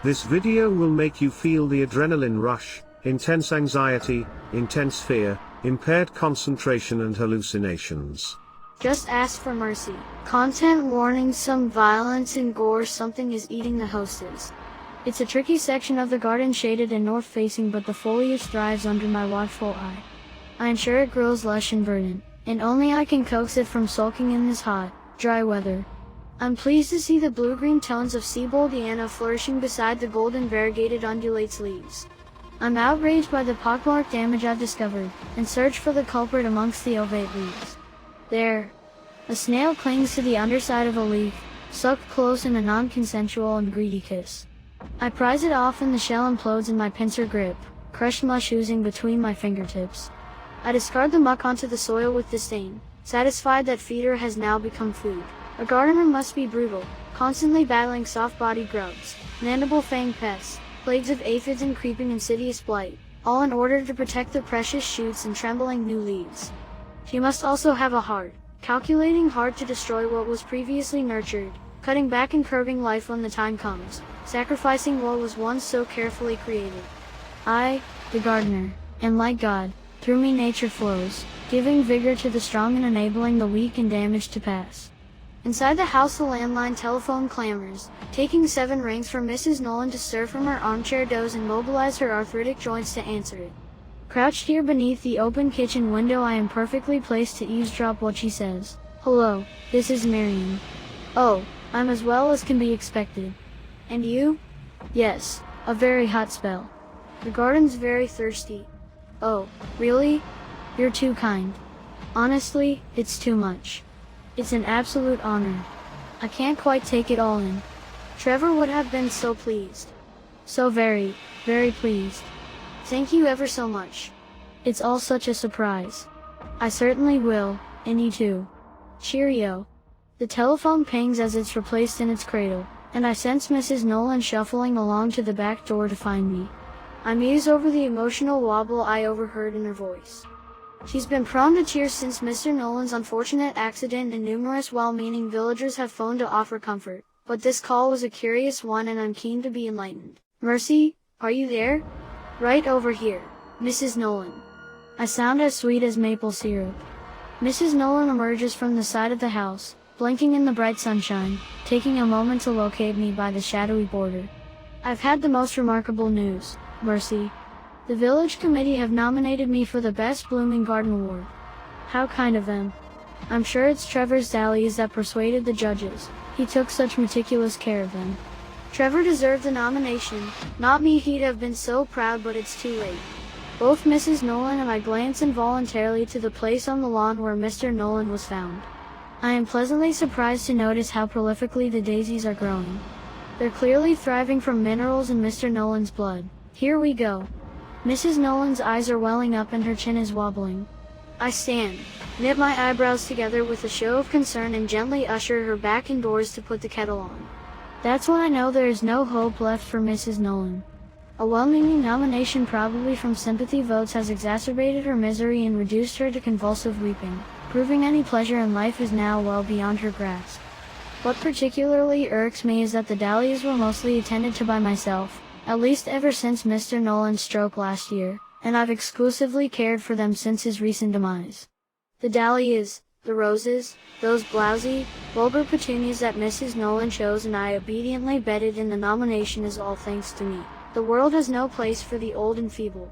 This video will make you feel the adrenaline rush, intense anxiety, intense fear, impaired concentration and hallucinations. Just ask for mercy. Content warning: some violence and gore. Something is eating the hostess. It's a tricky section of the garden, shaded and north facing, but the foliage thrives under my watchful eye. I ensure it grows lush and verdant, and only I can coax it from sulking in this hot, dry weather. I'm pleased to see the blue-green tones of Seaboldiana flourishing beside the golden variegated undulate's leaves. I'm outraged by the pockmarked damage I've discovered, and search for the culprit amongst the ovate leaves. There. A snail clings to the underside of a leaf, sucked close in a non-consensual and greedy kiss. I prise it off and the shell implodes in my pincer grip, crushed mush oozing between my fingertips. I discard the muck onto the soil with disdain, satisfied that feeder has now become food. A gardener must be brutal, constantly battling soft-bodied grubs, mandible-fanged pests, plagues of aphids and creeping insidious blight, all in order to protect the precious shoots and trembling new leaves. She must also have a heart, calculating hard to destroy what was previously nurtured, cutting back and curbing life when the time comes, sacrificing what was once so carefully created. I, the gardener, and like God, through me nature flows, giving vigor to the strong and enabling the weak and damaged to pass. Inside the house the landline telephone clamors, taking 7 rings for Mrs. Nolan to stir from her armchair doze and mobilize her arthritic joints to answer it. Crouched here beneath the open kitchen window, I am perfectly placed to eavesdrop what she says. Hello, this is Marion. Oh, I'm as well as can be expected. And you? Yes, a very hot spell. The garden's very thirsty. Oh, really? You're too kind. Honestly, it's too much. It's an absolute honor. I can't quite take it all in. Trevor would have been so pleased. So very, very pleased. Thank you ever so much. It's all such a surprise. I certainly will, and you too. Cheerio. The telephone pings as it's replaced in its cradle, and I sense Mrs. Nolan shuffling along to the back door to find me. I muse over the emotional wobble I overheard in her voice. She's been prone to tears since Mr. Nolan's unfortunate accident, and numerous well-meaning villagers have phoned to offer comfort, but this call was a curious one and I'm keen to be enlightened. Mercy, are you there? Right over here, Mrs. Nolan. I sound as sweet as maple syrup. Mrs. Nolan emerges from the side of the house, blinking in the bright sunshine, taking a moment to locate me by the shadowy border. I've had the most remarkable news, Mercy. The village committee have nominated me for the Best Blooming Garden Award. How kind of them. I'm sure it's Trevor's dahlias that persuaded the judges. He took such meticulous care of them. Trevor deserved the nomination, not me. He'd have been so proud, but it's too late. Both Mrs. Nolan and I glance involuntarily to the place on the lawn where Mr. Nolan was found. I am pleasantly surprised to notice how prolifically the daisies are growing. They're clearly thriving from minerals in Mr. Nolan's blood. Here we go. Mrs. Nolan's eyes are welling up and her chin is wobbling. I stand, knit my eyebrows together with a show of concern, and gently usher her back indoors to put the kettle on. That's when I know there is no hope left for Mrs. Nolan. A well-meaning nomination, probably from sympathy votes, has exacerbated her misery and reduced her to convulsive weeping, proving any pleasure in life is now well beyond her grasp. What particularly irks me is that the dahlias were mostly attended to by myself, at least ever since Mr. Nolan's stroke last year, and I've exclusively cared for them since his recent demise. The dahlias, the roses, those blousy, vulgar petunias that Mrs. Nolan chose and I obediently bedded in the nomination is all thanks to me. The world has no place for the old and feeble.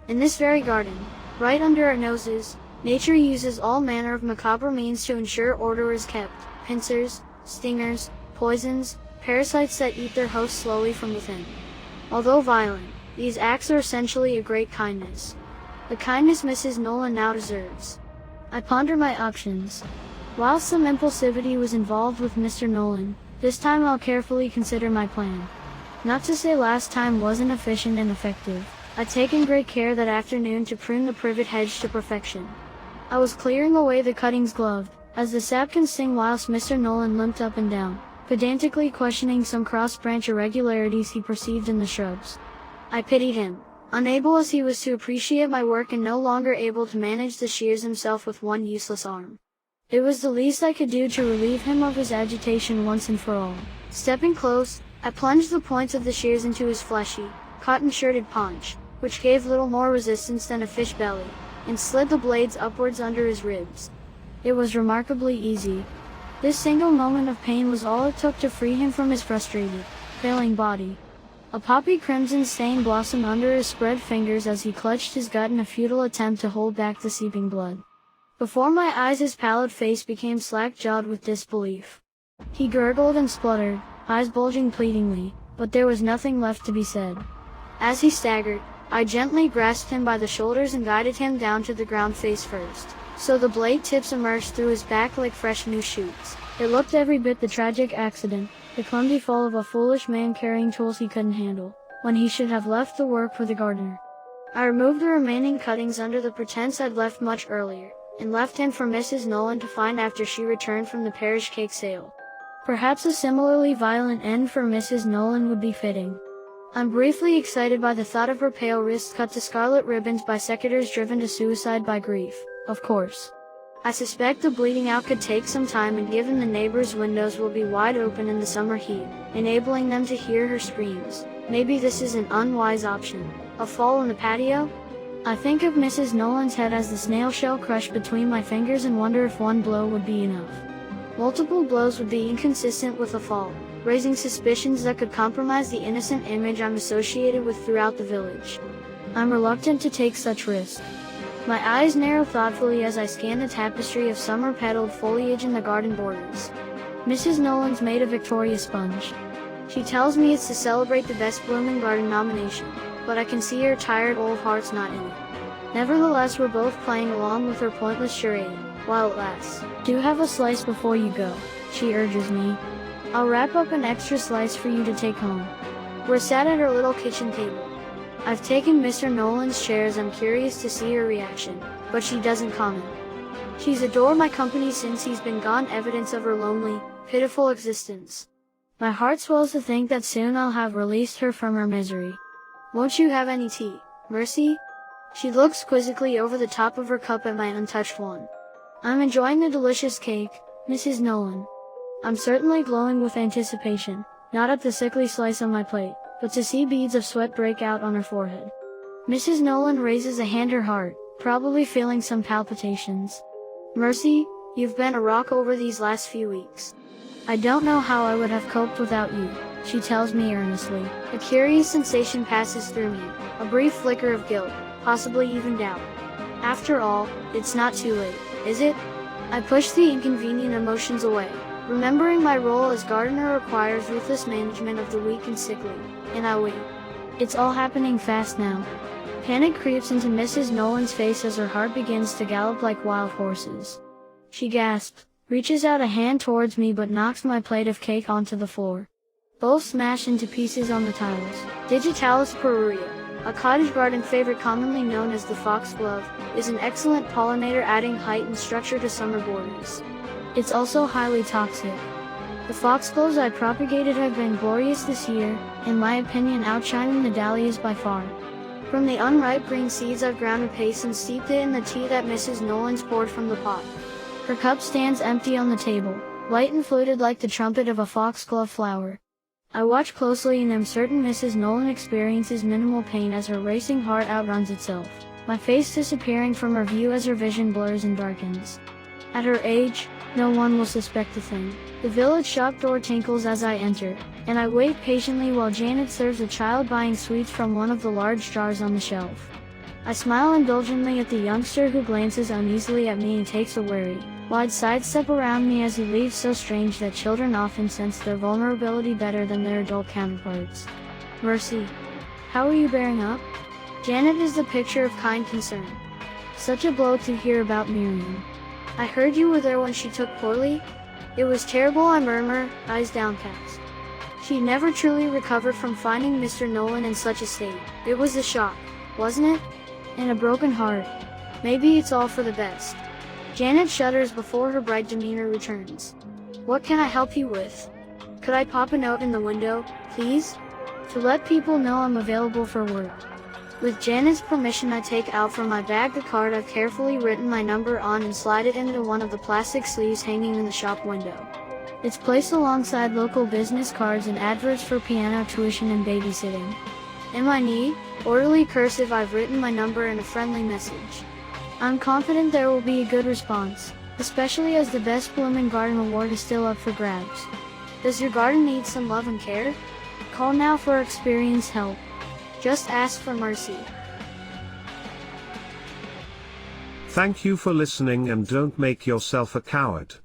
In this very garden, right under our noses, nature uses all manner of macabre means to ensure order is kept: pincers, stingers, poisons, parasites that eat their host slowly from within. Although violent, these acts are essentially a great kindness. The kindness Mrs. Nolan now deserves. I ponder my options. While some impulsivity was involved with Mr. Nolan, this time I'll carefully consider my plan. Not to say last time wasn't efficient and effective. I'd taken great care that afternoon to prune the privet hedge to perfection. I was clearing away the cuttings gloved, as the sap can sting, whilst Mr. Nolan limped up and down, pedantically questioning some cross-branch irregularities he perceived in the shrubs. I pitied him, unable as he was to appreciate my work and no longer able to manage the shears himself with one useless arm. It was the least I could do to relieve him of his agitation once and for all. Stepping close, I plunged the points of the shears into his fleshy, cotton-shirted paunch, which gave little more resistance than a fish belly, and slid the blades upwards under his ribs. It was remarkably easy. This single moment of pain was all it took to free him from his frustrated, failing body. A poppy crimson stain blossomed under his spread fingers as he clutched his gut in a futile attempt to hold back the seeping blood. Before my eyes his pallid face became slack-jawed with disbelief. He gurgled and spluttered, eyes bulging pleadingly, but there was nothing left to be said. As he staggered, I gently grasped him by the shoulders and guided him down to the ground face first, so the blade tips emerged through his back like fresh new shoots. It looked every bit the tragic accident, the clumsy fall of a foolish man carrying tools he couldn't handle, when he should have left the work for the gardener. I removed the remaining cuttings under the pretense I'd left much earlier, and left him for Mrs. Nolan to find after she returned from the parish cake sale. Perhaps a similarly violent end for Mrs. Nolan would be fitting. I'm briefly excited by the thought of her pale wrists cut to scarlet ribbons by secateurs driven to suicide by grief, of course. I suspect the bleeding out could take some time, and given the neighbors' windows will be wide open in the summer heat, enabling them to hear her screams, maybe this is an unwise option. A fall on the patio? I think of Mrs. Nolan's head as the snail shell crushed between my fingers and wonder if one blow would be enough. Multiple blows would be inconsistent with a fall, raising suspicions that could compromise the innocent image I'm associated with throughout the village. I'm reluctant to take such risks. My eyes narrow thoughtfully as I scan the tapestry of summer-petaled foliage in the garden borders. Mrs. Nolan's made a Victoria sponge. She tells me it's to celebrate the Best Blooming Garden nomination, but I can see her tired old heart's not in it. Nevertheless, we're both playing along with her pointless charade, while it lasts. Do have a slice before you go, she urges me. I'll wrap up an extra slice for you to take home. We're sat at her little kitchen table. I've taken Mr. Nolan's chair as I'm curious to see her reaction, but she doesn't comment. She's adored my company since he's been gone, evidence of her lonely, pitiful existence. My heart swells to think that soon I'll have released her from her misery. Won't you have any tea, Mercy? She looks quizzically over the top of her cup at my untouched one. I'm enjoying the delicious cake, Mrs. Nolan. I'm certainly glowing with anticipation, not at the sickly slice on my plate, but to see beads of sweat break out on her forehead. Mrs. Nolan raises a hand, her heart, probably feeling some palpitations. Mercy, you've been a rock over these last few weeks. I don't know how I would have coped without you, she tells me earnestly. A curious sensation passes through me, a brief flicker of guilt, possibly even doubt. After all, it's not too late, is it? I push the inconvenient emotions away. Remembering my role as gardener requires ruthless management of the weak and sickly, and I wait. It's all happening fast now. Panic creeps into Mrs. Nolan's face as her heart begins to gallop like wild horses. She gasps, reaches out a hand towards me, but knocks my plate of cake onto the floor. Both smash into pieces on the tiles. Digitalis purpurea, a cottage garden favorite commonly known as the foxglove, is an excellent pollinator, adding height and structure to summer borders. It's also highly toxic. The foxgloves I propagated have been glorious this year, in my opinion outshining the dahlias by far. From the unripe green seeds I've ground a paste and steeped it in the tea that Mrs. Nolan's poured from the pot. Her cup stands empty on the table, light and fluted like the trumpet of a foxglove flower. I watch closely and am certain Mrs. Nolan experiences minimal pain as her racing heart outruns itself, my face disappearing from her view as her vision blurs and darkens. At her age, no one will suspect a thing. The village shop door tinkles as I enter, and I wait patiently while Janet serves a child buying sweets from one of the large jars on the shelf. I smile indulgently at the youngster who glances uneasily at me and takes a wary, wide sidestep around me as he leaves, so strange that children often sense their vulnerability better than their adult counterparts. Mercy. How are you bearing up? Janet is the picture of kind concern. Such a blow to hear about Miriam. I heard you were there when she took poorly? It was terrible, I murmur, eyes downcast. She never truly recovered from finding Mr. Nolan in such a state. It was a shock, wasn't it? And a broken heart. Maybe it's all for the best. Janet shudders before her bright demeanor returns. What can I help you with? Could I pop a note in the window, please? To let people know I'm available for work. With Janet's permission, I take out from my bag the card I've carefully written my number on and slide it into one of the plastic sleeves hanging in the shop window. It's placed alongside local business cards and adverts for piano tuition and babysitting. In my need, orderly cursive, I've written my number and a friendly message. I'm confident there will be a good response, especially as the Best Blooming Garden Award is still up for grabs. Does your garden need some love and care? Call now for experienced help. Just ask for Mercy. Thank you for listening, and don't make yourself a coward.